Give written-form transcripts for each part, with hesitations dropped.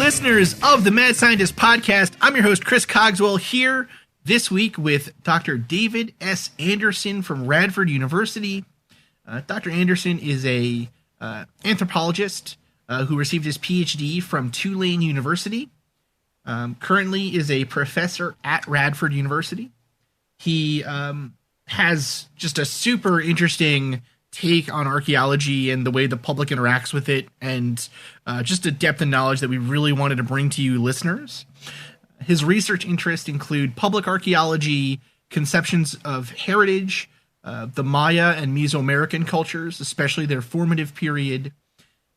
listeners of the Mad Scientist Podcast. I'm your host, Chris Cogswell, here this week with Dr. David S. Anderson from Radford University. Dr. Anderson is a anthropologist who received his PhD from Tulane University. Currently is a professor at Radford University. He has just a super interesting take on archaeology and the way the public interacts with it, and just a depth of knowledge that we really wanted to bring to you listeners. His research interests include public archaeology, conceptions of heritage, the Maya and Mesoamerican cultures, especially their formative period,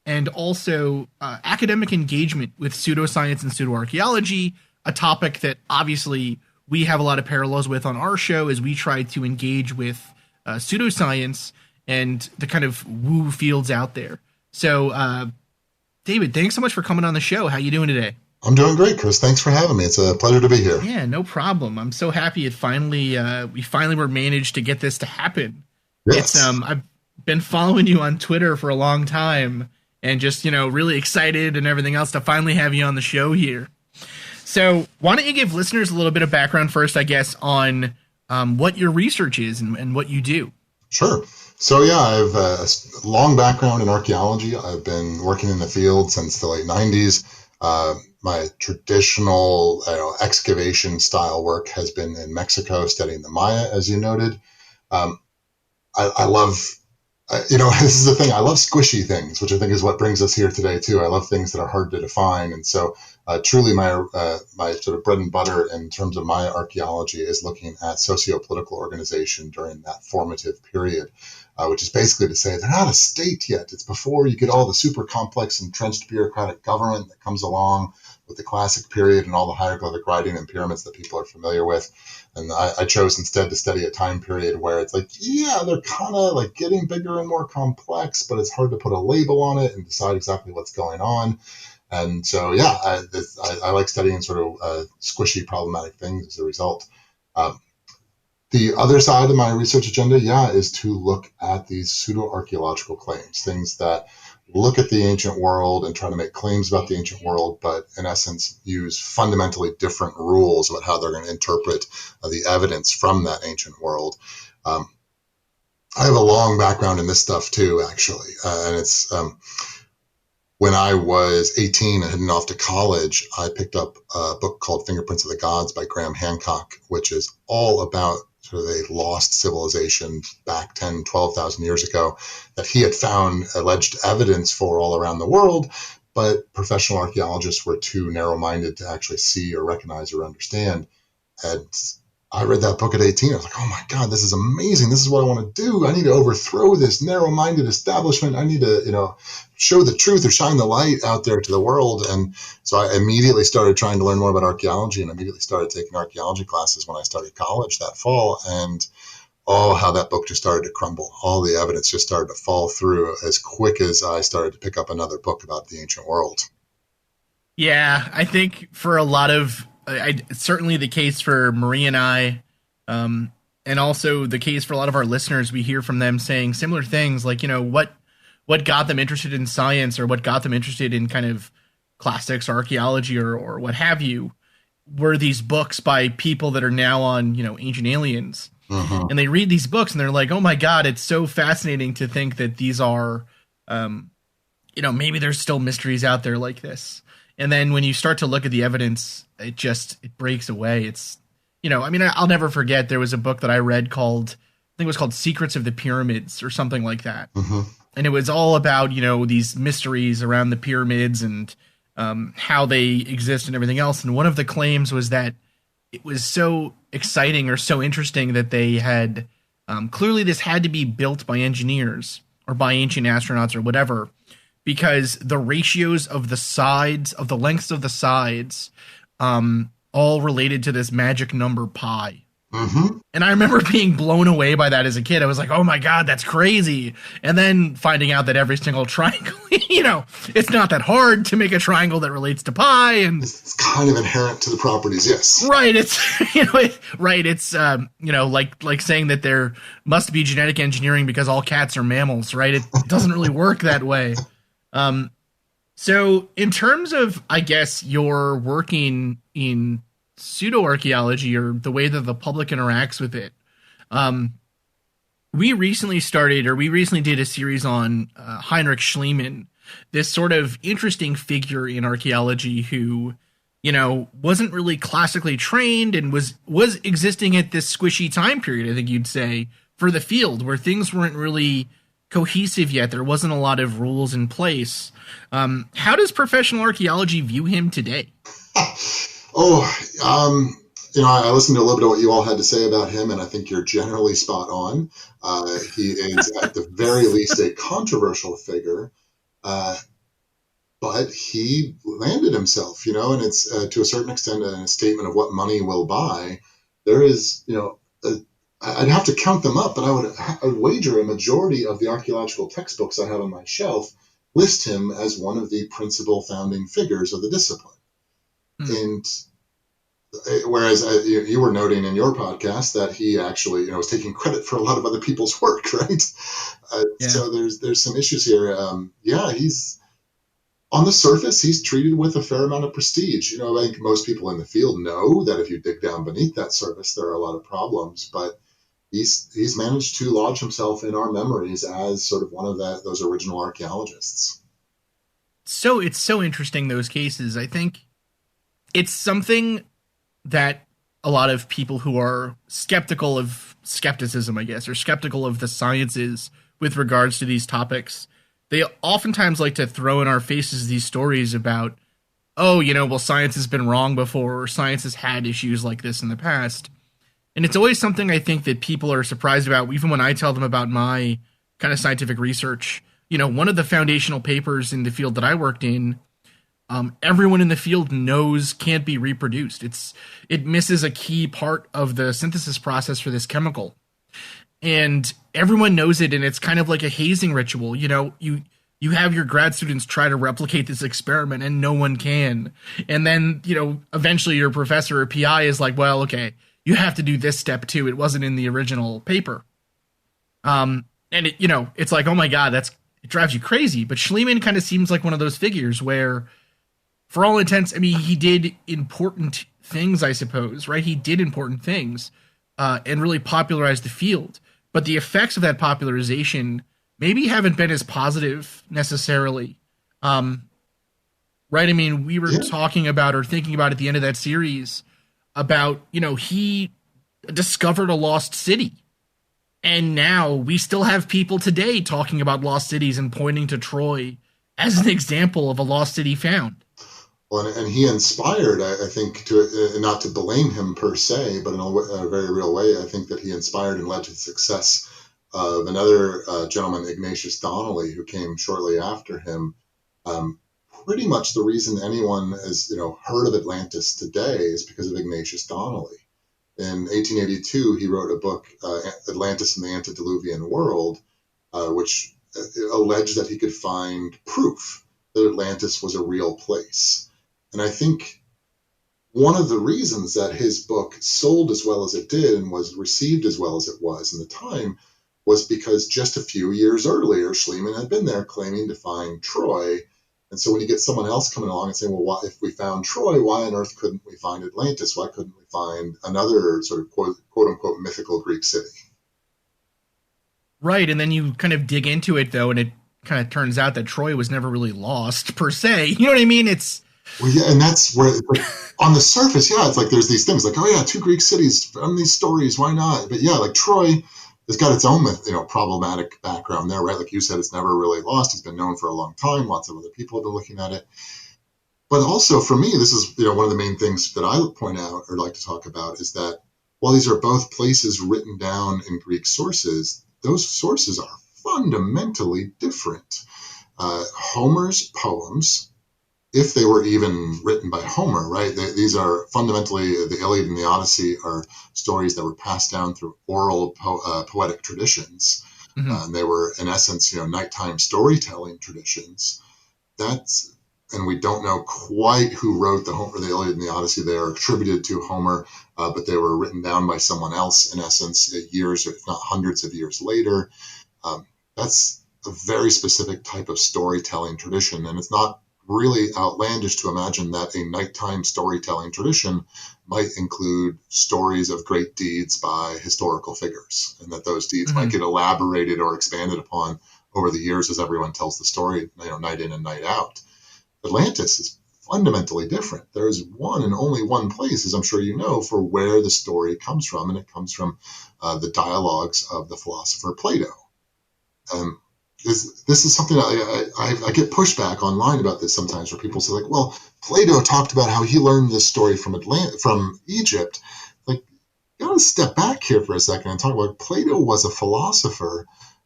and also academic engagement with pseudoscience and pseudoarcheology, a topic that obviously we have a lot of parallels with on our show as we try to engage with pseudoscience and the kind of woo fields out there. So, David, thanks so much for coming on the show. How you doing today? I'm doing great, Chris. Thanks for having me. It's a pleasure to be here. Yeah, no problem. I'm so happy we finally were managed to get this to happen. Yes. I've been following you on Twitter for a long time and just, really excited and everything else to finally have you on the show here. So why don't you give listeners a little bit of background first, I guess, on what your research is and what you do? Sure. So, yeah, I have a long background in archaeology. I've been working in the field since the late 90s. My traditional excavation style work has been in Mexico, studying the Maya, as you noted. I love, this is the thing. I love squishy things, which I think is what brings us here today, too. I love things that are hard to define. And so truly my sort of bread and butter in terms of my archaeology is looking at socio-political organization during that formative period, which is basically to say they're not a state yet. It's before you get all the super complex entrenched bureaucratic government that comes along with the classic period and all the hieroglyphic writing and pyramids that people are familiar with. And I chose instead to study a time period where it's like, yeah, they're kind of like getting bigger and more complex, but it's hard to put a label on it and decide exactly what's going on. And so, yeah, I like studying sort of squishy, problematic things as a result. The other side of my research agenda, is to look at these pseudo-archaeological claims, things that look at the ancient world and try to make claims about the ancient world, but in essence use fundamentally different rules about how they're going to interpret the evidence from that ancient world. I have a long background in this stuff too, actually, and it's when I was 18 and heading off to college, I picked up a book called Fingerprints of the Gods by Graham Hancock, which is all about sort of a lost civilization back 10, 12,000 years ago that he had found alleged evidence for all around the world, but professional archaeologists were too narrow-minded to actually see or recognize or understand. And I read that book at 18. I was like, oh my God, this is amazing. This is what I want to do. I need to overthrow this narrow-minded establishment. I need to, show the truth or shine the light out there to the world. And so I immediately started trying to learn more about archaeology and immediately started taking archaeology classes when I started college that fall. And how that book just started to crumble. All the evidence just started to fall through as quick as I started to pick up another book about the ancient world. Yeah, I think for a lot of certainly the case for Marie and I, and also the case for a lot of our listeners, we hear from them saying similar things like, what got them interested in science or what got them interested in kind of classics, archaeology or what have you, were these books by people that are now on, Ancient Aliens. Mm-hmm. And they read these books and they're like, oh my God, it's so fascinating to think that these are, maybe there's still mysteries out there like this. And then when you start to look at the evidence, it breaks away. It's, I'll never forget, there was a book that I read called Secrets of the Pyramids or something like that. Mm-hmm. And it was all about, these mysteries around the pyramids and how they exist and everything else. And one of the claims was that it was so exciting or so interesting that they had clearly this had to be built by engineers or by ancient astronauts or whatever, because the ratios of the sides, of the lengths of the sides, all related to this magic number pi. Mm-hmm. And I remember being blown away by that as a kid. I was like, oh my God, that's crazy. And then finding out that every single triangle, it's not that hard to make a triangle that relates to pi. And it's kind of inherent to the properties. Yes. Right. It's, It's, like saying that there must be genetic engineering because all cats are mammals, right? It doesn't really work that way. So, in terms of, I guess, your working in pseudoarchaeology or the way that the public interacts with it, um, we recently did a series on Heinrich Schliemann, this sort of interesting figure in archaeology who, wasn't really classically trained and was existing at this squishy time period, I think you'd say, for the field where things weren't really cohesive yet. There wasn't a lot of rules in place. How does professional archaeology view him today? Oh, I listened to a little bit of what you all had to say about him, and I think you're generally spot on. He is, at the very least, a controversial figure, uh, but he landed himself, and it's to a certain extent a statement of what money will buy. There is, I'd have to count them up, but I would wager a majority of the archaeological textbooks I have on my shelf list him as one of the principal founding figures of the discipline. Hmm. And whereas you were noting in your podcast that he actually, was taking credit for a lot of other people's work, right? Yeah. So there's some issues here. Yeah, he's on the surface, he's treated with a fair amount of prestige. I think most people in the field know that if you dig down beneath that surface, there are a lot of problems, but he's managed to lodge himself in our memories as sort of one of those original archaeologists. So it's so interesting, those cases. I think it's something that a lot of people who are skeptical of skepticism, I guess, or skeptical of the sciences with regards to these topics, they oftentimes like to throw in our faces these stories about, oh, well, science has been wrong before, or science has had issues like this in the past. And it's always something I think that people are surprised about, even when I tell them about my kind of scientific research. One of the foundational papers in the field that I worked in, everyone in the field knows can't be reproduced. It misses a key part of the synthesis process for this chemical, and everyone knows it. And it's kind of like a hazing ritual. You have your grad students try to replicate this experiment, and no one can. And then eventually your professor or PI is like, well, okay, you have to do this step too. It wasn't in the original paper. And it's like, oh my god, it drives you crazy. But Schliemann kind of seems like one of those figures where, for all intents, I mean, he did important things, I suppose, right? He did important things and really popularized the field. But the effects of that popularization maybe haven't been as positive necessarily. Right? I mean, we were Yeah. talking about or thinking about at the end of that series about, he discovered a lost city. And now we still have people today talking about lost cities and pointing to Troy as an example of a lost city found. Well, and he inspired, I think, not to blame him per se, but in a very real way, I think that he inspired and led to the success of another gentleman, Ignatius Donnelly, who came shortly after him. Um, Pretty much the reason anyone has heard of Atlantis today is because of Ignatius Donnelly. In 1882, he wrote a book, Atlantis and the Antediluvian World, which alleged that he could find proof that Atlantis was a real place. And I think one of the reasons that his book sold as well as it did and was received as well as it was in the time was because just a few years earlier, Schliemann had been there claiming to find Troy. And so when you get someone else coming along and saying, well, if we found Troy, why on earth couldn't we find Atlantis? Why couldn't we find another sort of quote unquote mythical Greek city? Right. And then you kind of dig into it, though, and it kind of turns out that Troy was never really lost, per se. You know what I mean? It's. Well, yeah, and that's where, like, on the surface, yeah, it's like there's these things like, oh yeah, two Greek cities from these stories, why not? But yeah, like Troy has got its own, problematic background there, right? Like you said, it's never really lost. It's been known for a long time. Lots of other people have been looking at it. But also for me, this is, one of the main things that I point out or like to talk about is that while these are both places written down in Greek sources, those sources are fundamentally different. Homer's poems, if they were even written by Homer, right? These are fundamentally the Iliad and the Odyssey are stories that were passed down through oral poetic traditions. Mhm. And they were, in essence, nighttime storytelling traditions. That's and we don't know quite who wrote the Iliad and the Odyssey. They are attributed to Homer, but they were written down by someone else, in essence, years, if not hundreds of years later. That's a very specific type of storytelling tradition, and it's not really outlandish to imagine that a nighttime storytelling tradition might include stories of great deeds by historical figures, and that those deeds might Hmm. get elaborated or expanded upon over the years as everyone tells the story, night in and night out. Atlantis is fundamentally different. There is one and only one place, as I'm sure you know, for where the story comes from, and it comes from the dialogues of the philosopher Plato. Um, this is something I get pushback online about this sometimes, where people say like, "Well, Plato talked about how he learned this story from Egypt." Like, you got to step back here for a second and talk about Plato was a philosopher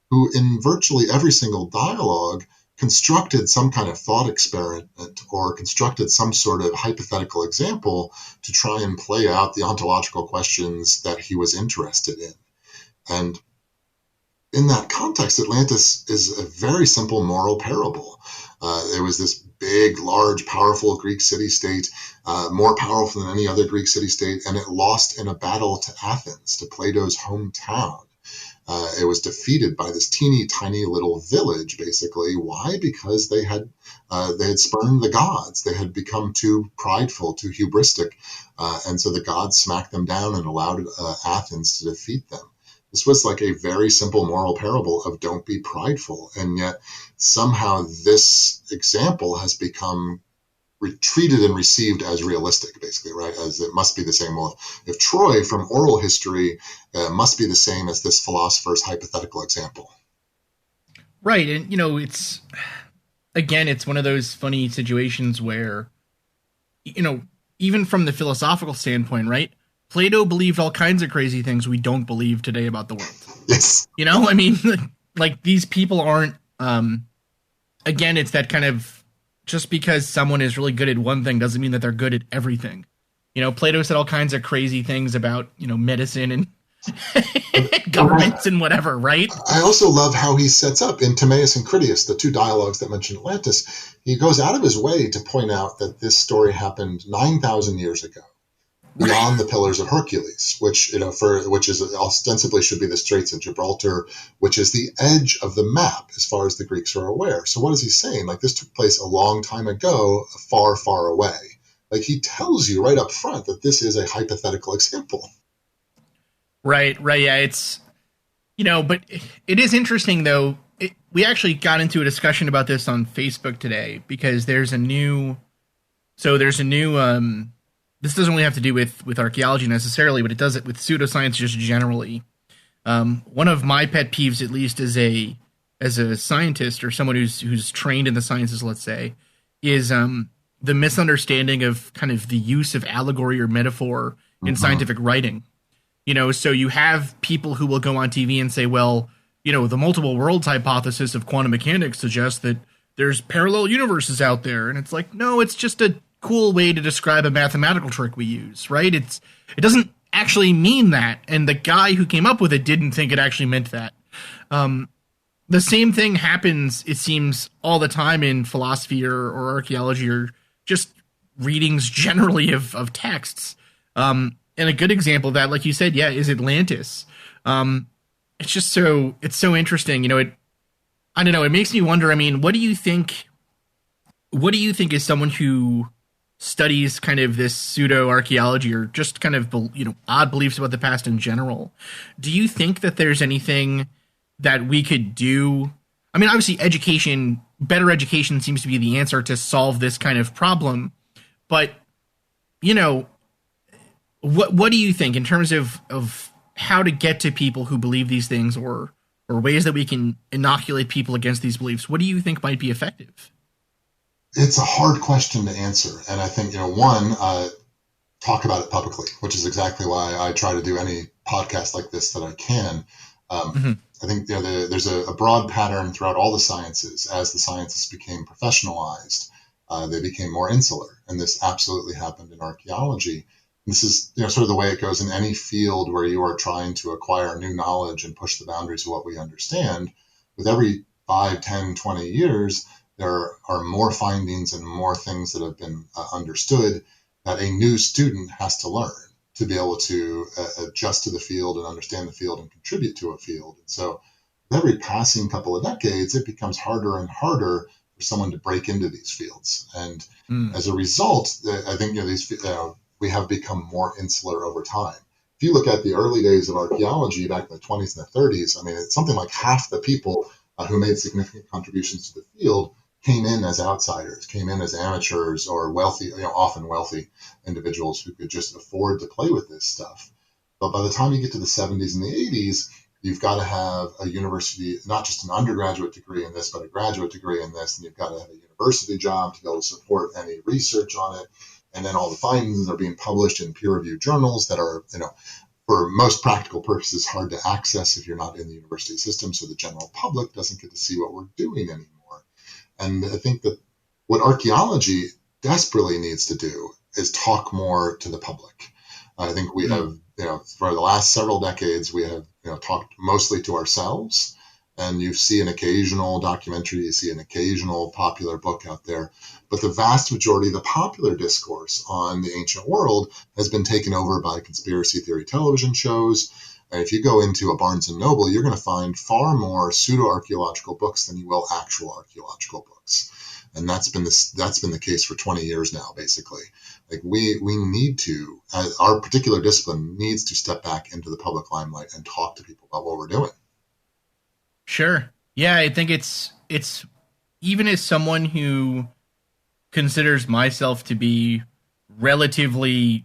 who, in virtually every single dialogue, constructed some kind of thought experiment or constructed some sort of hypothetical example to try and play out the ontological questions that he was interested in. And in that context, Atlantis is a very simple moral parable. It was this big, large, powerful Greek city state, more powerful than any other Greek city state, and it lost in a battle to Athens, to Plato's hometown. It was defeated by this teeny tiny little village, basically. Why? Because they had spurned the gods. They had become too prideful, too hubristic, and so the gods smacked them down and allowed Athens to defeat them. This was like a very simple moral parable of don't be prideful, and yet somehow this example has become treated and received as realistic, basically, right? As it must be the same. Well, if Troy from oral history must be the same as this philosopher's hypothetical example. Right, and it's again, it's one of those funny situations where you know, even from the philosophical standpoint, right? Plato believed all kinds of crazy things we don't believe today about the world. Yes. I mean, like these people aren't. Again, it's that kind of just because someone is really good at one thing doesn't mean that they're good at everything. Plato said all kinds of crazy things about medicine and governments and whatever, right? I also love how he sets up in Timaeus and Critias, the two dialogues that mention Atlantis. He goes out of his way to point out that this story happened 9,000 years ago, beyond the Pillars of Hercules, which which is ostensibly should be the Straits of Gibraltar, which is the edge of the map as far as the Greeks are aware. So what is he saying? Like, this took place a long time ago, far, far away. Like, he tells you right up front that this is a hypothetical example. Right, yeah, it's but it is interesting though. We actually got into a discussion about this on Facebook today because there's a new this doesn't really have to do with archaeology necessarily, but it does it with pseudoscience just generally. One of my pet peeves, at least as a scientist or someone who's trained in the sciences, let's say, is the misunderstanding of kind of the use of allegory or metaphor in scientific writing. So you have people who will go on TV and say, well, the multiple worlds hypothesis of quantum mechanics suggests that there's parallel universes out there. And it's like, no, it's just a cool way to describe a mathematical trick we use, right? It doesn't actually mean that. And the guy who came up with it didn't think it actually meant that. The same thing happens, it seems, all the time in philosophy or archaeology or just readings generally of texts. And a good example of that, like you said, is Atlantis. It's just it's so interesting. I don't know. It makes me wonder. I mean, what do you think is someone who studies kind of this pseudo archaeology or just kind of, odd beliefs about the past in general? Do you think that there's anything that we could do? I mean, obviously better education seems to be the answer to solve this kind of problem. But, what do you think in terms of how to get to people who believe these things or ways that we can inoculate people against these beliefs? What do you think might be effective? It's a hard question to answer. And I think, one, talk about it publicly, which is exactly why I try to do any podcast like this that I can. I think there's a broad pattern throughout all the sciences. As the sciences became professionalized, they became more insular. And this absolutely happened in archaeology. This is sort of the way it goes in any field where you are trying to acquire new knowledge and push the boundaries of what we understand. With every 5, 10, 20 years, there are more findings and more things that have been understood that a new student has to learn to be able to adjust to the field and understand the field and contribute to a field. And so with every passing couple of decades, it becomes harder and harder for for someone to break into these fields. And Mm. as a result, I think we have become more insular over time. If you look at the early days of archaeology back in the 20s and the 30s, I mean, it's something like half the people who made significant contributions to the field came in as outsiders, came in as amateurs or wealthy, often wealthy individuals who could just afford to play with this stuff. But by the time you get to the 70s and the 80s, you've got to have a university, not just an undergraduate degree in this, but a graduate degree in this, and you've got to have a university job to be able to support any research on it. And then all the findings are being published in peer-reviewed journals that are, for most practical purposes, hard to access if you're not in the university system. So the general public doesn't get to see what we're doing anymore. And I think that what archaeology desperately needs to do is talk more to the public. I think we have, for the last several decades, we have, talked mostly to ourselves. And you see an occasional documentary, you see an occasional popular book out there. But the vast majority of the popular discourse on the ancient world has been taken over by conspiracy theory television shows. And if you go into a Barnes and Noble, you're going to find far more pseudo-archaeological books than you will actual archaeological books. And that's been the case for 20 years now, basically. Like we need to, our particular discipline needs to step back into the public limelight and talk to people about what we're doing. Sure. Yeah, I think it's even as someone who considers myself to be relatively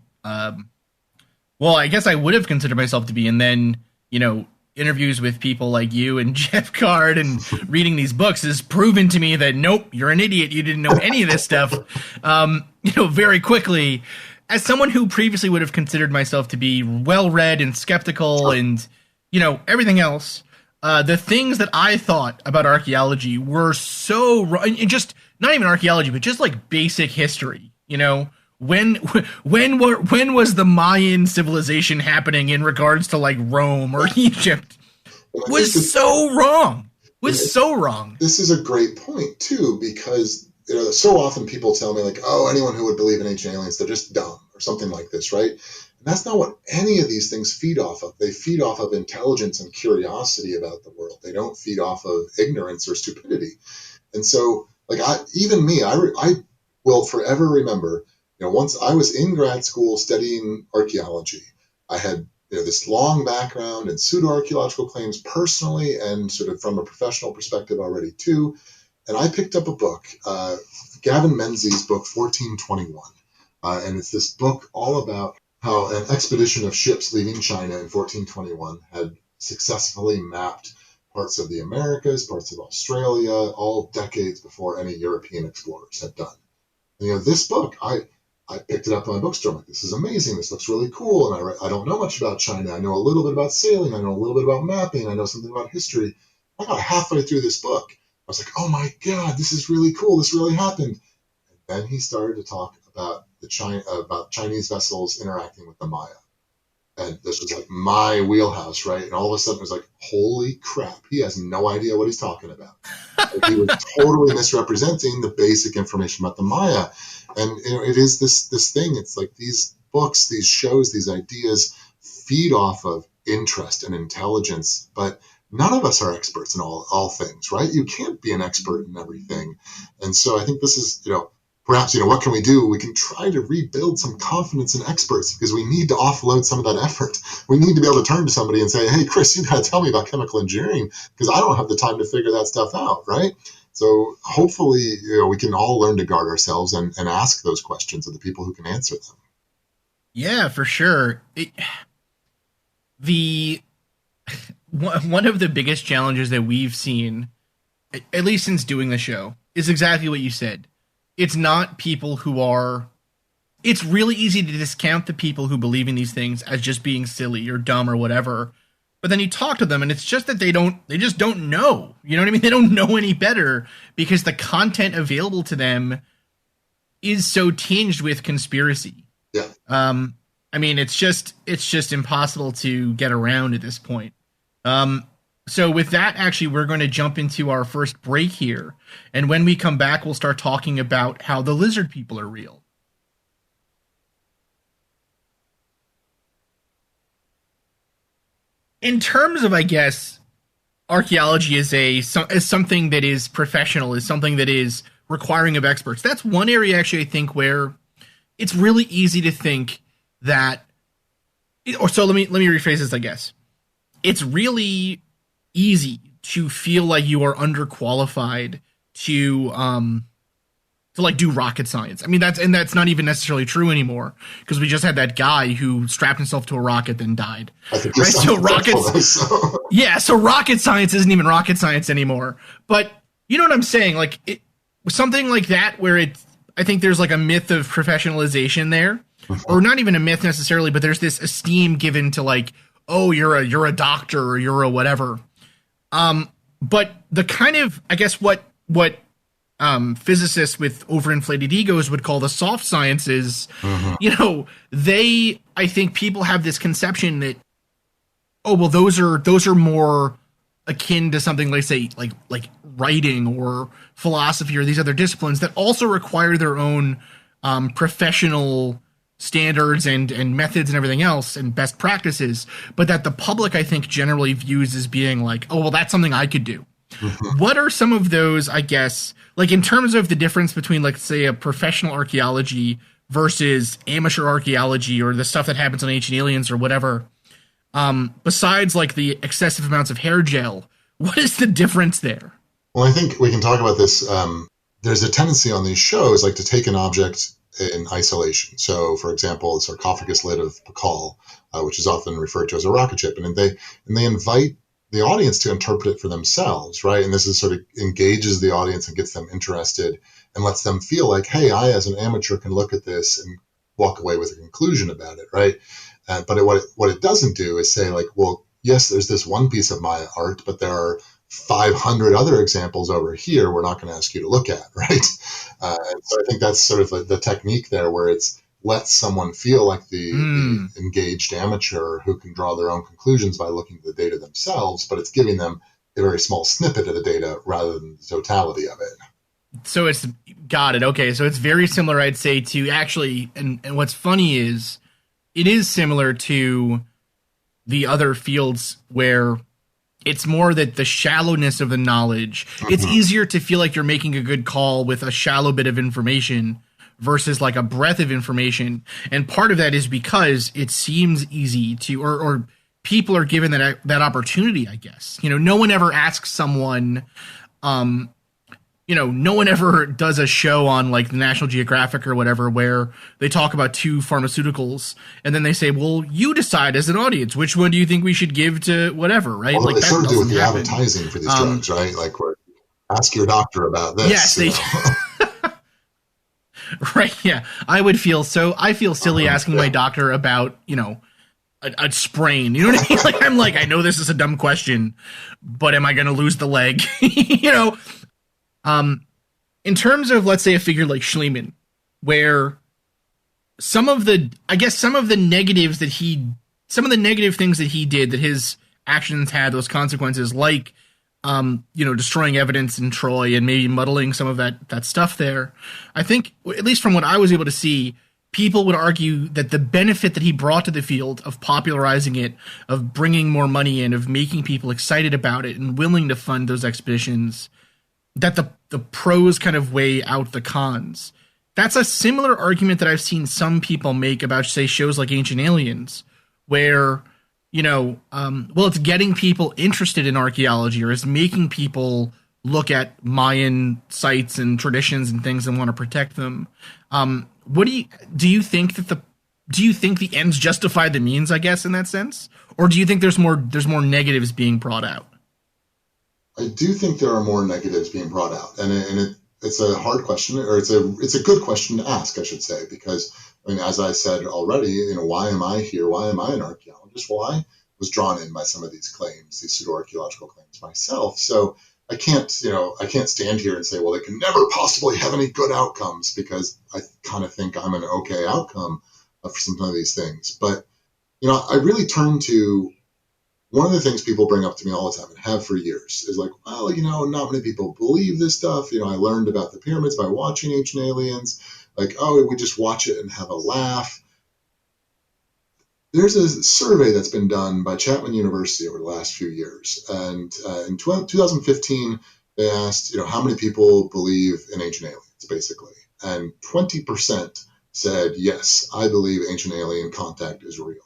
well, I guess I would have considered myself to be, and then, interviews with people like you and Jeff Card and reading these books has proven to me that, nope, you're an idiot. You didn't know any of this stuff, very quickly. As someone who previously would have considered myself to be well-read and skeptical and, everything else, the things that I thought about archaeology were so wrong, and just not even archaeology, but just like basic history, When was the Mayan civilization happening in regards to like Rome or Egypt? Was so wrong. This is a great point too, because so often people tell me like, oh, anyone who would believe in ancient aliens, they're just dumb or something like this, right? And that's not what any of these things feed off of. They feed off of intelligence and curiosity about the world. They don't feed off of ignorance or stupidity. And so, like, I will forever remember. Once I was in grad school studying archaeology, I had this long background in pseudoarchaeological claims personally and sort of from a professional perspective already too. And I picked up a book, Gavin Menzies' book, 1421. And it's this book all about how an expedition of ships leaving China in 1421 had successfully mapped parts of the Americas, parts of Australia, all decades before any European explorers had done. And, this book, I picked it up in my bookstore. I'm like, this is amazing. This looks really cool. And I don't know much about China. I know a little bit about sailing. I know a little bit about mapping. I know something about history. I got halfway through this book. I was like, oh my God, this is really cool. This really happened. And then he started to talk about about Chinese vessels interacting with the Maya. And this was like my wheelhouse, right? And all of a sudden it was like, holy crap, he has no idea what he's talking about. Like, he was totally misrepresenting the basic information about the Maya. And it is this thing. It's like these books, these shows, these ideas feed off of interest and intelligence, but none of us are experts in all things, right? You can't be an expert in everything. And so I think this is, perhaps, what can we do? We can try to rebuild some confidence in experts because we need to offload some of that effort. We need to be able to turn to somebody and say, hey, Chris, you got to tell me about chemical engineering because I don't have the time to figure that stuff out, right? So hopefully, we can all learn to guard ourselves and ask those questions of the people who can answer them. Yeah, for sure. One of the biggest challenges that we've seen, at least since doing the show, is exactly what you said. It's not people who are... It's really easy to discount the people who believe in these things as just being silly or dumb or whatever. But then you talk to them and it's just that they just don't know. You know what I mean? They don't know any better because the content available to them is so tinged with conspiracy. Yeah. I mean, it's just impossible to get around at this point. So with that, actually, we're going to jump into our first break here. And when we come back, we'll start talking about how the lizard people are real. In terms of, I guess, archaeology is something that is professional, is something that is requiring of experts. That's one area actually I think where it's really easy to think that, or so let me rephrase this, I guess. It's really easy to feel like you are underqualified to like do rocket science. I mean, that's not even necessarily true anymore, because we just had that guy who strapped himself to a rocket then died. I think Right? So rockets, so. yeah. So rocket science isn't even rocket science anymore. But you know what I'm saying? Like something like that, where I think there's like a myth of professionalization there, or not even a myth necessarily, but there's this esteem given to like, oh, you're a doctor or you're a whatever. But the kind of, I guess what physicists with overinflated egos would call the soft sciences, you know, I think people have this conception that, oh, well, those are more akin to something like, say, like writing or philosophy or these other disciplines that also require their own professional standards and methods and everything else and best practices, but that the public, I think, generally views as being like, oh, well, that's something I could do. What are some of those, I guess, like in terms of the difference between, like, say, a professional archaeology versus amateur archaeology or the stuff that happens on Ancient Aliens or whatever, besides like the excessive amounts of hair gel, what is the difference there? Well, I think we can talk about this. There's a tendency on these shows like to take an object in isolation. So, for example, the sarcophagus lid of Pakal, which is often referred to as a rocket ship, and they invite the audience to interpret it for themselves, right? And this is sort of engages the audience and gets them interested and lets them feel like, hey, I as an amateur can look at this and walk away with a conclusion about it, right? But what it doesn't do is say like, well, yes, there's this one piece of my art, but there are 500 other examples over here we're not going to ask you to look at, right? And so I think that's sort of the technique there, where it's lets someone feel like the engaged amateur who can draw their own conclusions by looking at the data themselves, but it's giving them a very small snippet of the data rather than the totality of it. So it's got it. Okay, so it's very similar, I'd say, to actually, and what's funny is it is similar to the other fields where it's more that the shallowness of the knowledge, it's easier to feel like you're making a good call with a shallow bit of information versus like a breadth of information. And part of that is because it seems easy to, or people are given that opportunity, I guess. You know, no one ever asks someone, no one ever does a show on like the National Geographic or whatever where they talk about two pharmaceuticals and then they say, well, you decide as an audience, which one do you think we should give to whatever, right? Well, like they that sort of do with the happen. advertising for these drugs, right? Like, ask your doctor about this. Yes, they right, yeah. I feel silly asking my doctor about, a sprain. You know what I mean? Like, I know this is a dumb question, but am I going to lose the leg? In terms of, let's say, a figure like Schliemann, where some of the negative things that he did, that his actions had those consequences, like, destroying evidence in Troy and maybe muddling some of that stuff there. I think, at least from what I was able to see, people would argue that the benefit that he brought to the field of popularizing it, of bringing more money in, of making people excited about it and willing to fund those expeditions, that the pros kind of weigh out the cons. That's a similar argument that I've seen some people make about, say, shows like Ancient Aliens, where, it's getting people interested in archaeology, or it's making people look at Mayan sites and traditions and things and want to protect them. What do you think the ends justify the means, I guess, in that sense? Or do you think there's more negatives being brought out? I do think there are more negatives being brought out, and it's a hard question, or it's a good question to ask, I should say, because, I mean, as I said already, why am I here? Why am I an archaeologist? Well, I was drawn in by some of these claims, these pseudoarchaeological claims myself. So I can't stand here and say, well, they can never possibly have any good outcomes, because I kind of think I'm an okay outcome for some of these things. But, I really turn to one of the things people bring up to me all the time, and have for years, is like, well, not many people believe this stuff. I learned about the pyramids by watching Ancient Aliens. Like, oh, we just watch it and have a laugh. There's a survey that's been done by Chapman University over the last few years. And in 2015, They asked, how many people believe in ancient aliens, basically. And 20% said, yes, I believe ancient alien contact is real.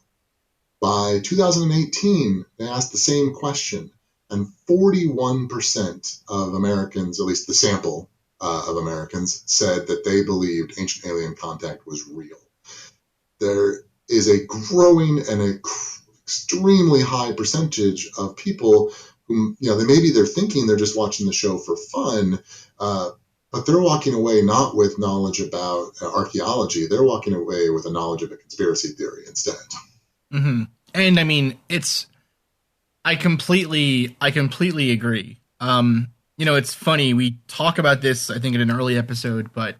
By 2018, they asked the same question, and 41% of Americans, at least the sample of Americans, said that they believed ancient alien contact was real. There is a growing and extremely high percentage of people who, they're thinking they're just watching the show for fun, but they're walking away not with knowledge about archaeology. They're walking away with a knowledge of a conspiracy theory instead. Mm-hmm. And I mean, I completely agree. It's funny. We talk about this, I think, in an early episode, but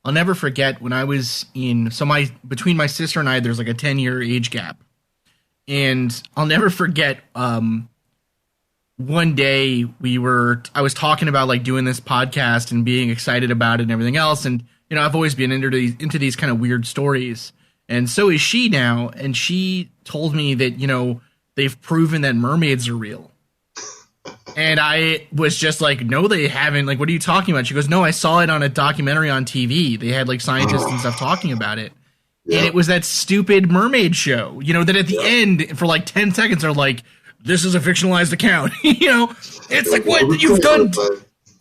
I'll never forget when I was between my sister and I, there's like a 10-year age gap. And I'll never forget, one day I was talking about like doing this podcast and being excited about it and everything else. And, I've always been into these kind of weird stories. And so is she now. And she told me that, they've proven that mermaids are real. And I was just like, no, they haven't. Like, what are you talking about? She goes, no, I saw it on a documentary on TV. They had like scientists and stuff talking about it. Yeah. And it was that stupid mermaid show, that at the end for like 10 seconds are like, this is a fictionalized account. It's like, what you've done.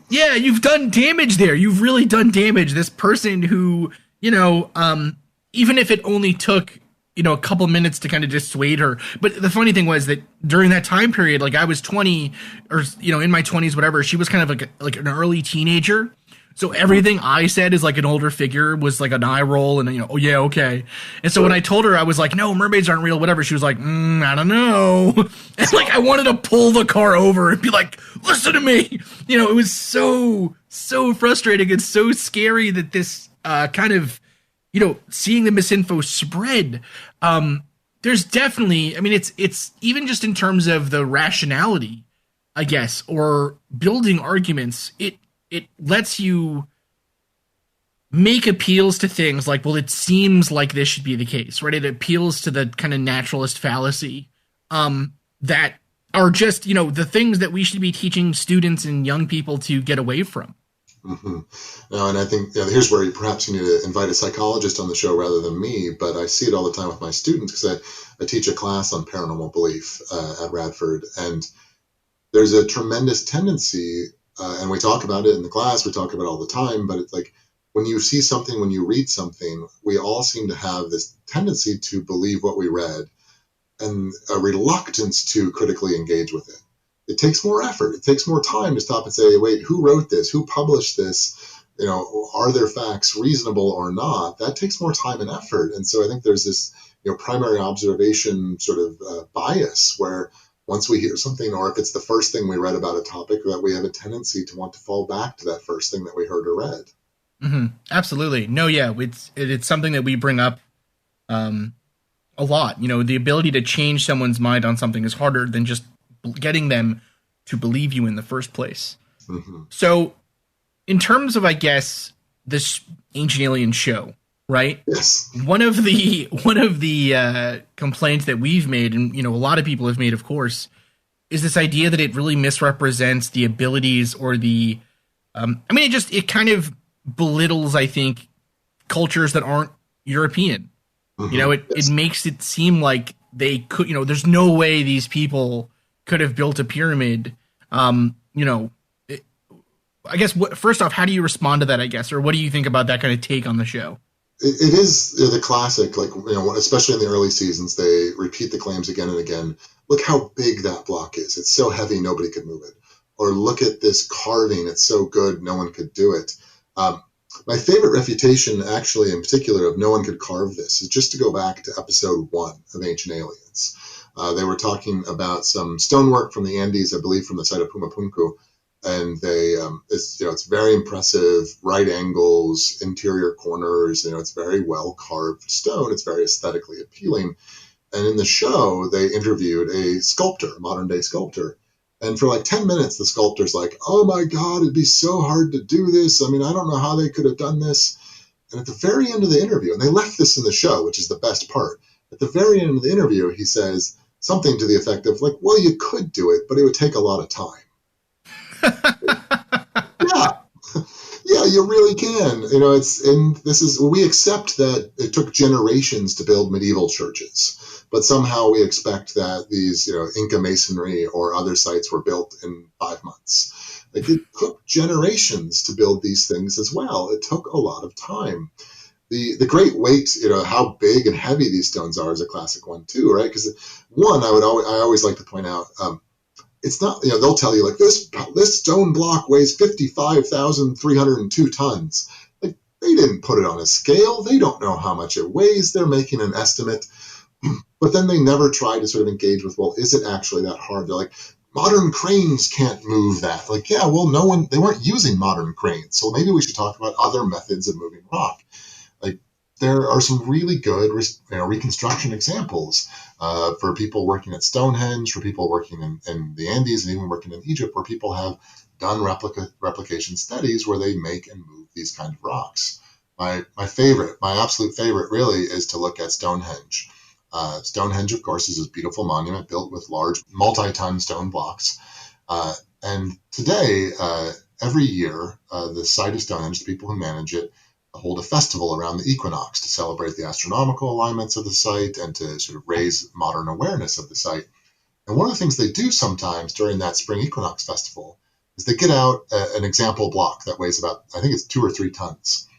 Yeah, you've done damage there. You've really done damage. This person who, even if it only took, a couple minutes to kind of dissuade her. But the funny thing was that during that time period, like I was 20 or, in my 20s, whatever, she was kind of like an early teenager. So everything I said as like an older figure was like an eye roll and, oh yeah, okay. And so when I told her, I was like, no, mermaids aren't real, whatever. She was like, I don't know. And like, I wanted to pull the car over and be like, listen to me. It was so frustrating and so scary that this kind of, seeing the misinfo spread. There's definitely, I mean, it's even just in terms of the rationality, I guess, or building arguments, it lets you make appeals to things like, well, it seems like this should be the case, right? It appeals to the kind of naturalist fallacy that are just, the things that we should be teaching students and young people to get away from. Mm-hmm. No, and I think here's where perhaps you need to invite a psychologist on the show rather than me, but I see it all the time with my students because I teach a class on paranormal belief at Radford, and there's a tremendous tendency, and we talk about it in the class, we talk about it all the time, but it's like when you see something, when you read something, we all seem to have this tendency to believe what we read and a reluctance to critically engage with it. It takes more effort. It takes more time to stop and say, wait, who wrote this? Who published this? Are their facts reasonable or not? That takes more time and effort. And so I think there's this, primary observation sort of bias where once we hear something, or if it's the first thing we read about a topic, that we have a tendency to want to fall back to that first thing that we heard or read. Mm-hmm. Absolutely. No, yeah, it's something that we bring up a lot. The ability to change someone's mind on something is harder than just getting them to believe you in the first place. Mm-hmm. So in terms of, I guess, this Ancient Alien show, right? Yes. One of the complaints that we've made, and, a lot of people have made, of course, is this idea that it really misrepresents the abilities or the, it kind of belittles, I think, cultures that aren't European. Mm-hmm. It makes it seem like they could, there's no way these people could have built a pyramid. I guess first off, how do you respond to that, I guess, or what do you think about that kind of take on the show? It is the classic, like, especially in the early seasons, they repeat the claims again and again. Look how big that block is. It's so heavy, nobody could move it. Or look at this carving. It's so good, no one could do it. My favorite refutation, actually, in particular, of no one could carve this is just to go back to episode 1 of Ancient Aliens. They were talking about some stonework from the Andes, I believe, from the site of Pumapunku, and it's very impressive, right angles, interior corners. It's very well carved stone. It's very aesthetically appealing. And in the show, they interviewed a sculptor, a modern day sculptor. And for like 10 minutes, the sculptor's like, oh my God, it'd be so hard to do this. I don't know how they could have done this. And at the very end of the interview, and they left this in the show, which is the best part. At the very end of the interview, he says something to the effect of like, well, you could do it, but it would take a lot of time. Yeah, yeah, you really can. We accept that it took generations to build medieval churches, but somehow we expect that these, Inca masonry or other sites were built in 5 months. Like it took generations to build these things as well. It took a lot of time. The great weight, how big and heavy these stones are is a classic one too, right? Because one, I always like to point out, it's not, they'll tell you like this stone block weighs 55,302 tons. Like they didn't put it on a scale. They don't know how much it weighs. They're making an estimate. But then they never try to sort of engage with, well, is it actually that hard? They're like, modern cranes can't move that. Like, yeah, well, they weren't using modern cranes. So maybe we should talk about other methods of moving rock. Like there are some really good reconstruction examples for people working at Stonehenge, for people working in the Andes, and even working in Egypt, where people have done replication studies where they make and move these kind of rocks. My absolute favorite, really, is to look at Stonehenge. Stonehenge, of course, is this beautiful monument built with large multi-ton stone blocks. And today, every year, the site of Stonehenge, the people who manage it, hold a festival around the equinox to celebrate the astronomical alignments of the site and to sort of raise modern awareness of the site. And one of the things they do sometimes during that spring equinox festival is they get out an example block that weighs about, I think it's 2 or 3 tons.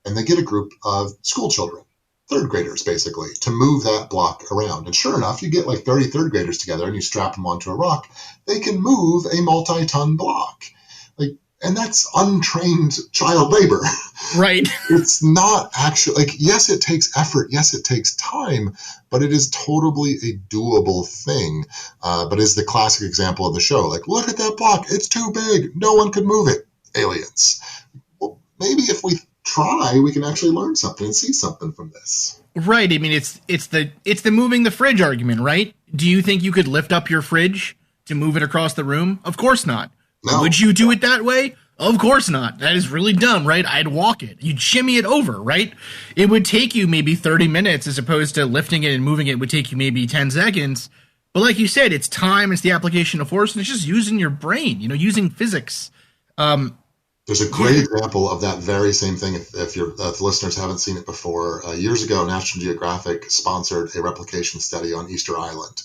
And they get a group of school children, third graders basically, to move that block around. And sure enough, you get like 30 third graders together and you strap them onto a rock, they can move a multi-ton block. Like, and that's untrained child labor. Right. It's not actually, like, yes, it takes effort. Yes, it takes time, but it is totally a doable thing. But is the classic example of the show. Like, look at that block. It's too big. No one could move it. Aliens. Well, maybe if we try, we can actually learn something and see something from this. Right. I mean, it's the moving the fridge argument, right? Do you think you could lift up your fridge to move it across the room? Of course not. No. Would you do it that way? Of course not. That is really dumb, right? I'd walk it. You'd shimmy it over, right? It would take you maybe 30 minutes as opposed to lifting it and moving it would take you maybe 10 seconds. But like you said, it's time, it's the application of force, and it's just using your brain, using physics. There's a great example of that very same thing. If the listeners haven't seen it before, years ago, National Geographic sponsored a replication study on Easter Island,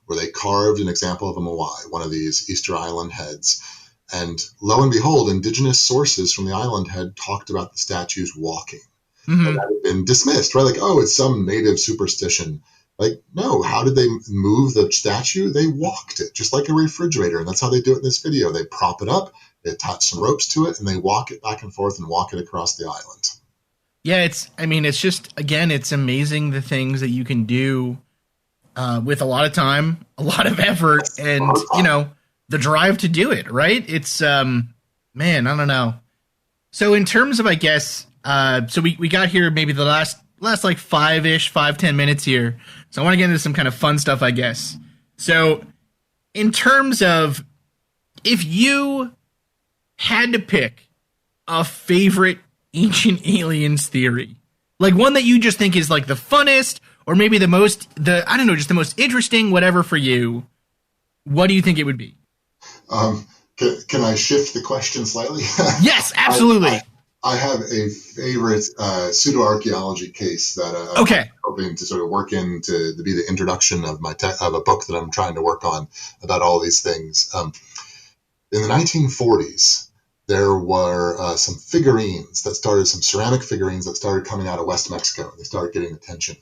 where they carved an example of a moai, one of these Easter Island heads. And lo and behold, indigenous sources from the island had talked about the statues walking. Mm-hmm. And that had been dismissed, right? Like, oh, it's some native superstition. Like, no, how did they move the statue? They walked it, just like a refrigerator. And that's how they do it in this video. They prop it up, they attach some ropes to it, and they walk it back and forth and walk it across the island. Yeah, it's just, again, it's amazing the things that you can do with a lot of time, a lot of effort, and, the drive to do it, right? It's, man, I don't know. So in terms of, I guess, so we got here maybe the last like 5-10 minutes here. So I want to get into some kind of fun stuff, I guess. So in terms of, if you had to pick a favorite ancient aliens theory, like one that you just think is like the funnest, or maybe the most interesting, whatever for you, what do you think it would be? Can I shift the question slightly? Yes, absolutely. I have a favorite pseudoarcheology case that I'm hoping to sort of work in to be the introduction of of a book that I'm trying to work on about all these things. In the 1940s, there were some ceramic figurines that started coming out of West Mexico. They started getting attention.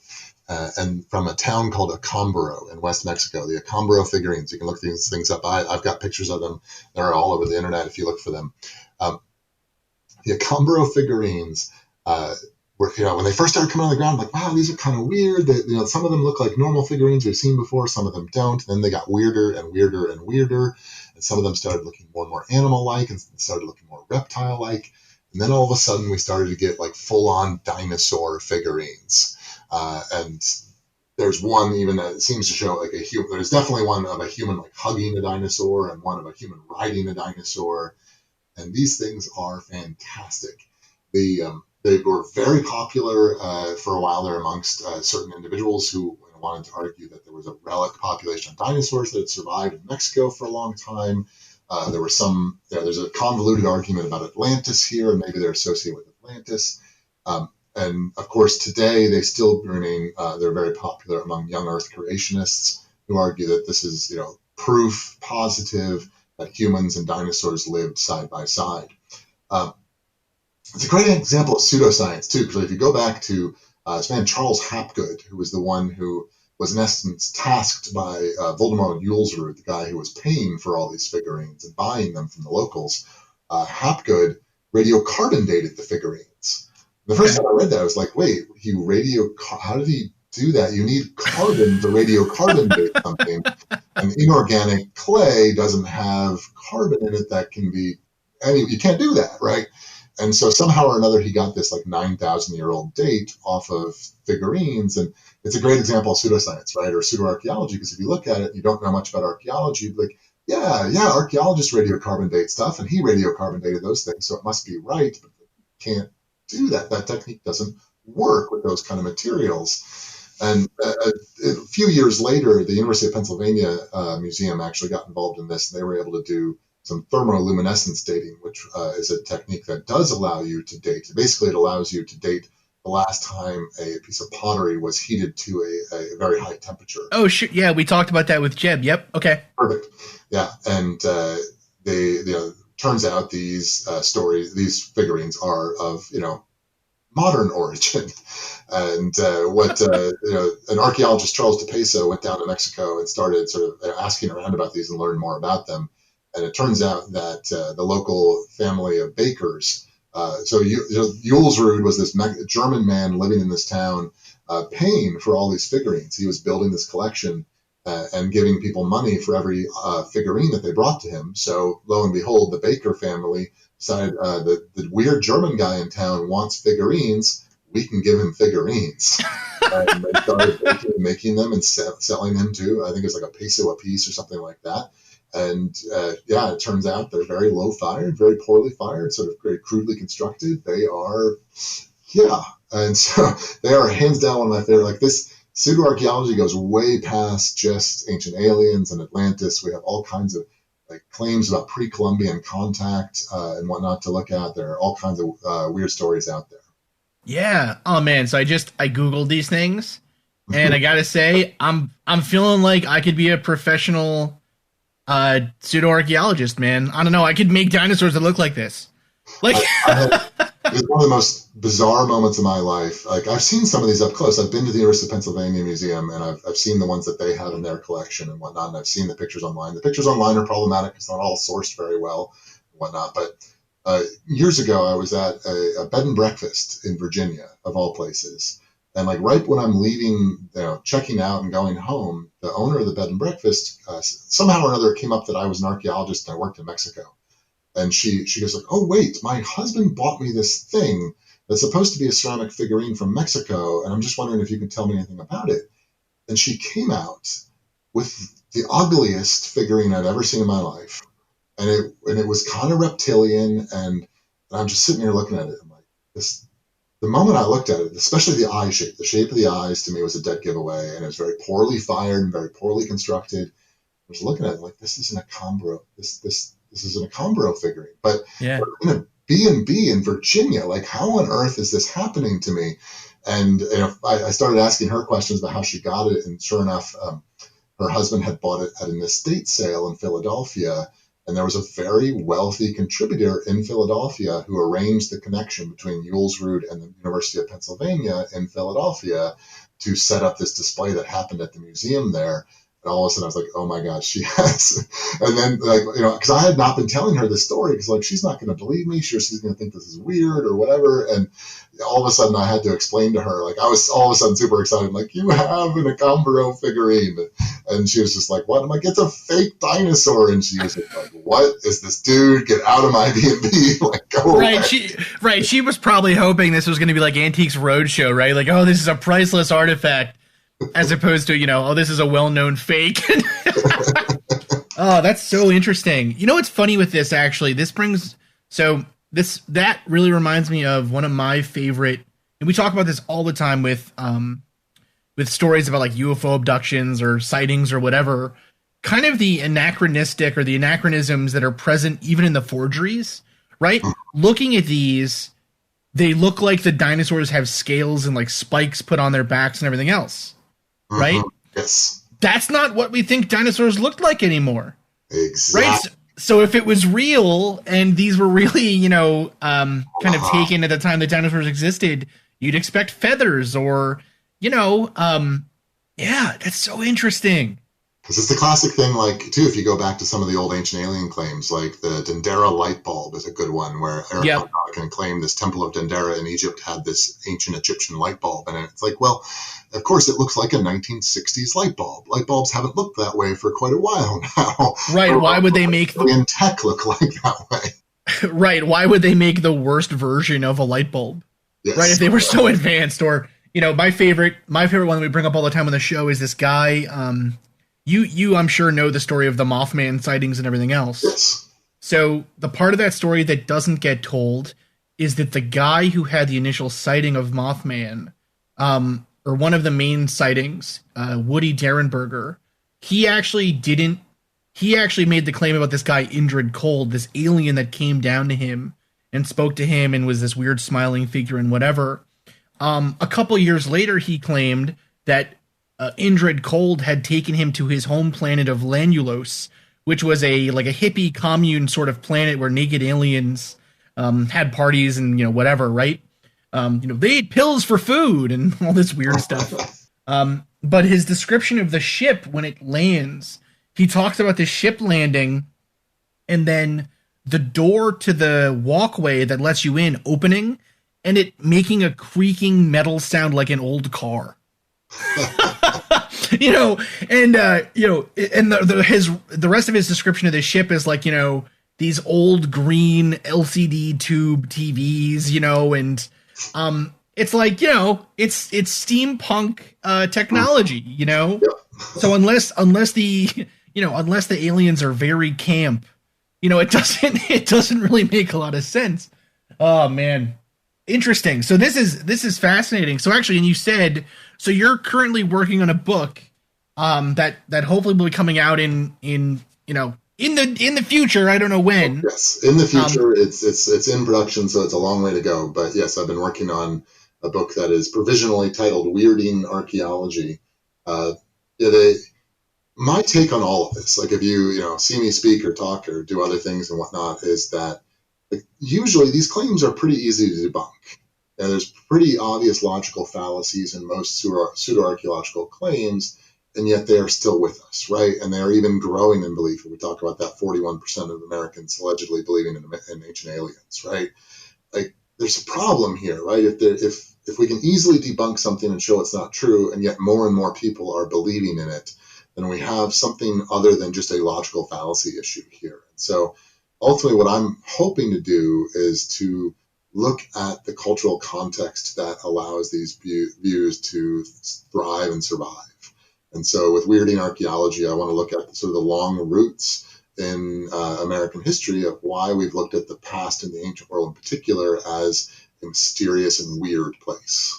And from a town called Acámbaro in West Mexico, the Acámbaro figurines. You can look these things up. I've got pictures of them. They're all over the internet if you look for them. The Acámbaro figurines were, when they first started coming on the ground, like, wow, these are kind of weird. Some of them look like normal figurines we've seen before. Some of them don't. Then they got weirder and weirder and weirder. And some of them started looking more and more animal-like and started looking more reptile-like. And then all of a sudden we started to get like full-on dinosaur figurines. And there's one even that seems to show like a human. There's definitely one of a human like hugging a dinosaur and one of a human riding a dinosaur. And these things are fantastic. They were very popular for a while there amongst certain individuals who wanted to argue that there was a relic population of dinosaurs that had survived in Mexico for a long time. There were some, there's a convoluted argument about Atlantis here, and maybe they're associated with Atlantis. And of course, today they still remain, they're very popular among young Earth creationists who argue that this is, proof positive that humans and dinosaurs lived side by side. Um, it's a great example of pseudoscience, too, because if you go back to this man, Charles Hapgood, who was the one who was, in essence, tasked by Voldemort Yulesrud, the guy who was paying for all these figurines and buying them from the locals. Hapgood radiocarbon dated the figurines. The first time I read that, I was like, wait, how did he do that? You need carbon to radiocarbon date something. And inorganic clay doesn't have carbon in it that can be, you can't do that, right? And so somehow or another, he got this like 9,000-year-old date off of figurines. And it's a great example of pseudoscience, right? Or pseudoarcheology, because if you look at it, you don't know much about archaeology, like, yeah, archaeologists radiocarbon date stuff, and he radiocarbon dated those things, so it must be right, but you can't do that. That technique doesn't work with those kind of materials. And a few years later, the University of Pennsylvania Museum actually got involved in this, and they were able to do some thermoluminescence dating, which is a technique that does allow you to date. Basically, it allows you to date the last time a piece of pottery was heated to a very high temperature. Oh, shit. Yeah, we talked about that with Jeb. Yep. Okay. Perfect. Yeah. And turns out these these figurines are of, modern origin. And an archaeologist, Charles de Peso, went down to Mexico and started sort of asking around about these and learned more about them. And it turns out that the local family of bakers, Yulesrud was this German man living in this town, paying for all these figurines. He was building this collection and giving people money for every figurine that they brought to him. So lo and behold, the Baker family decided the weird German guy in town wants figurines. We can give him figurines. And they started making them and selling them to, I think it's like a peso a piece or something like that. And it turns out they're very low fired, very poorly fired, sort of very crudely constructed. They are, and so they are hands down one of my favorite. Like, this pseudoarchaeology goes way past just ancient aliens and Atlantis. We have all kinds of claims about pre-Columbian contact and whatnot to look at. There are all kinds of weird stories out there. Yeah. Oh man. So I Googled these things, and I gotta say, I'm feeling like I could be a professional pseudoarchaeologist, man. I don't know. I could make dinosaurs that look like this. Like, it's one of the most bizarre moments of my life. Like, I've seen some of these up close. I've been to the University of Pennsylvania Museum, and I've seen the ones that they have in their collection and whatnot. And I've seen the pictures online. The pictures online are problematic. It's not all sourced very well and whatnot. But years ago, I was at a bed and breakfast in Virginia, of all places. And like right when I'm leaving, checking out and going home, the owner of the bed and breakfast, somehow or another, it came up that I was an archaeologist and I worked in Mexico. And she goes like, oh, wait, my husband bought me this thing that's supposed to be a ceramic figurine from Mexico, and I'm just wondering if you can tell me anything about it. And she came out with the ugliest figurine I've ever seen in my life. And it was kind of reptilian, and I'm just sitting here looking at it. I'm like, the moment I looked at it, especially the eye shape, the shape of the eyes to me was a dead giveaway, and it was very poorly fired and very poorly constructed. I was looking at it like, this isn't a Combro. This isn't a Combro figurine. But yeah, in a B&B in Virginia, like, how on earth is this happening to me? And I started asking her questions about how she got it, and sure enough, her husband had bought it at an estate sale in Philadelphia. And there was a very wealthy contributor in Philadelphia who arranged the connection between Yulesrud and the University of Pennsylvania in Philadelphia to set up this display that happened at the museum there. And all of a sudden I was like, oh my gosh, she has. And then, because I had not been telling her this story, because she's not going to believe me. She's going to think this is weird or whatever. And all of a sudden I had to explain to her, I was all of a sudden super excited, like, you have an Acambaro figurine. And she was just like, what? I'm like, it's a fake dinosaur. And she was like, what is this, dude? Get out of my B&B. Go right. away. She was probably hoping this was going to be like Antiques Roadshow, right? Like, oh, this is a priceless artifact, as opposed to, oh, this is a well-known fake. Oh, that's so interesting. You know what's funny with this, actually? That really reminds me of one of my favorite, and we talk about this all the time with stories about like UFO abductions or sightings or whatever, kind of the anachronistic or the anachronisms that are present even in the forgeries, right? Looking at these, they look like the dinosaurs have scales and like spikes put on their backs and everything else, right? Yes. That's not what we think dinosaurs looked like anymore. Exactly. Right? So if it was real and these were really, kind of taken at the time the dinosaurs existed, you'd expect feathers or, yeah, that's so interesting. Because it's the classic thing, like, too, if you go back to some of the old ancient alien claims, like the Dendera light bulb is a good one, where Eric Yep. can claim this temple of Dendera in Egypt had this ancient Egyptian light bulb. And it's like, well, of course, it looks like a 1960s light bulb. Light bulbs haven't looked that way for quite a while now. Right. Why would they make the tech look like that way? Right. Why would they make the worst version of a light bulb? Yes. Right. If they were so advanced, or, my favorite one that we bring up all the time on the show is this guy, You, I'm sure, know the story of the Mothman sightings and everything else. Yes. So the part of that story that doesn't get told is that the guy who had the initial sighting of Mothman, or one of the main sightings, Woody Derenberger, he actually made the claim about this guy Indrid Cold, this alien that came down to him and spoke to him and was this weird smiling figure and whatever. A couple years later, he claimed that Indrid Cold had taken him to his home planet of Lanulos, which was a hippie commune sort of planet where naked aliens had parties and whatever, right? They ate pills for food and all this weird stuff. But his description of the ship when it lands, he talks about the ship landing and then the door to the walkway that lets you in opening and it making a creaking metal sound like an old car. And the rest of his description of the ship is like, these old green LCD tube TVs, and it's like, it's steampunk technology, Yep. So unless the aliens are very camp, it doesn't really make a lot of sense. Oh man. Interesting. So this is fascinating. So actually, and you said, so you're currently working on a book that hopefully will be coming out in the future. I don't know when. Yes, in the future. It's in production, so it's a long way to go. But yes, I've been working on a book that is provisionally titled "Weirding Archaeology." My take on all of this, like if you see me speak or talk or do other things and whatnot, is that usually these claims are pretty easy to debunk. And there's pretty obvious logical fallacies in most pseudo-archaeological claims, and yet they are still with us, right? And they are even growing in belief. We talk about that 41% of Americans allegedly believing in ancient aliens, right? Like, there's a problem here, right? If we can easily debunk something and show it's not true, and yet more and more people are believing in it, then we have something other than just a logical fallacy issue here. And so ultimately what I'm hoping to do is to look at the cultural context that allows these views to thrive and survive. And so with Weirding Archaeology, I want to look at sort of the long roots in American history of why we've looked at the past and the ancient world in particular as a mysterious and weird place.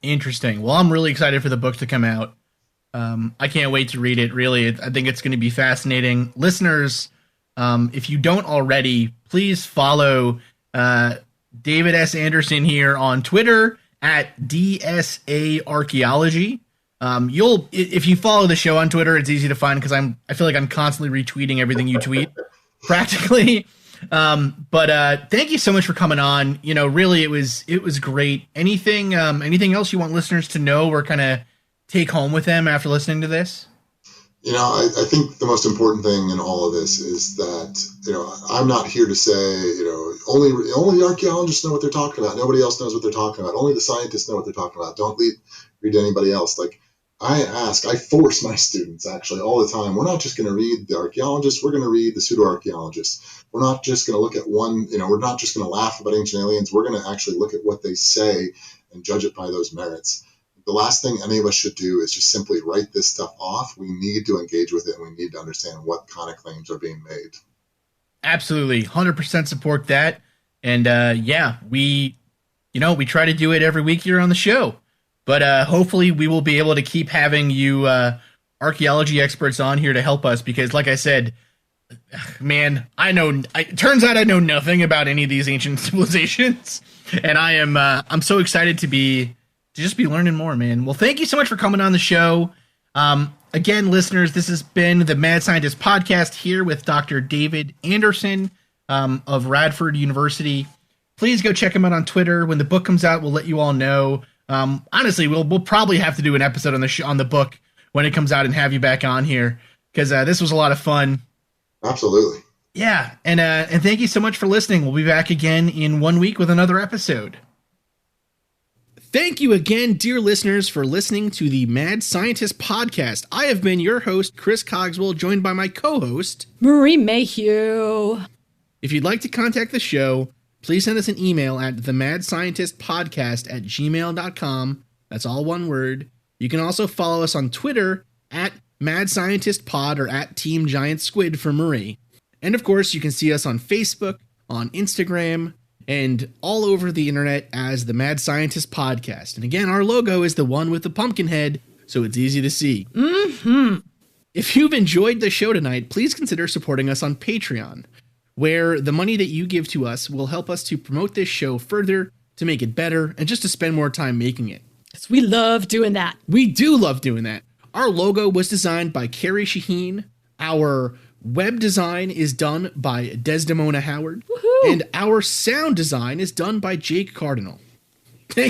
Interesting. Well, I'm really excited for the book to come out. I can't wait to read it. Really, I think it's going to be fascinating. Listeners, if you don't already, please follow David S. Anderson here on Twitter at DSA Archaeology. If you follow the show on Twitter, it's easy to find because I feel like I'm constantly retweeting everything you tweet, practically. But thank you so much for coming on. Really, it was great. Anything else you want listeners to know or kind of take home with them after listening to this? I think the most important thing in all of this is that, I'm not here to say, only the archaeologists know what they're talking about. Nobody else knows what they're talking about. Only the scientists know what they're talking about. Don't read anybody else. Like, I force my students actually all the time. We're not just going to read the archaeologists. We're going to read the pseudo-archaeologists. We're not just going to look at one, we're not just going to laugh about ancient aliens. We're going to actually look at what they say and judge it by those merits. The last thing any of us should do is just simply write this stuff off. We need to engage with it, and we need to understand what kind of claims are being made. Absolutely. 100% support that. And we try to do it every week here on the show. But hopefully we will be able to keep having you archaeology experts on here to help us because, like I said, man, it turns out I know nothing about any of these ancient civilizations, and I'm so excited to just be learning more, man. Well, thank you so much for coming on the show. Again, listeners, this has been the Mad Scientist Podcast here with Dr. David Anderson of Radford University. Please go check him out on Twitter. When the book comes out, we'll let you all know. Honestly, we'll probably have to do an episode on the book when it comes out and have you back on here because this was a lot of fun. Absolutely. Yeah, and thank you so much for listening. We'll be back again in 1 week with another episode. Thank you again, dear listeners, for listening to the Mad Scientist Podcast. I have been your host, Chris Cogswell, joined by my co-host, Marie Mayhew. If you'd like to contact the show, please send us an email at themadscientistpodcast@gmail.com. That's all one word. You can also follow us on Twitter at Mad Scientist Pod or at Team Giant Squid for Marie. And of course, you can see us on Facebook, on Instagram, and all over the internet as the Mad Scientist Podcast. And again, our logo is the one with the pumpkin head, so it's easy to see. Mm-hmm. If you've enjoyed the show tonight, please consider supporting us on Patreon, where the money that you give to us will help us to promote this show further, to make it better, and just to spend more time making it. Yes, we love doing that. We do love doing that. Our logo was designed by Carrie Shaheen. Our web design is done by Desdemona Howard. Woohoo! And our sound design is done by Jake Cardinal. Thanks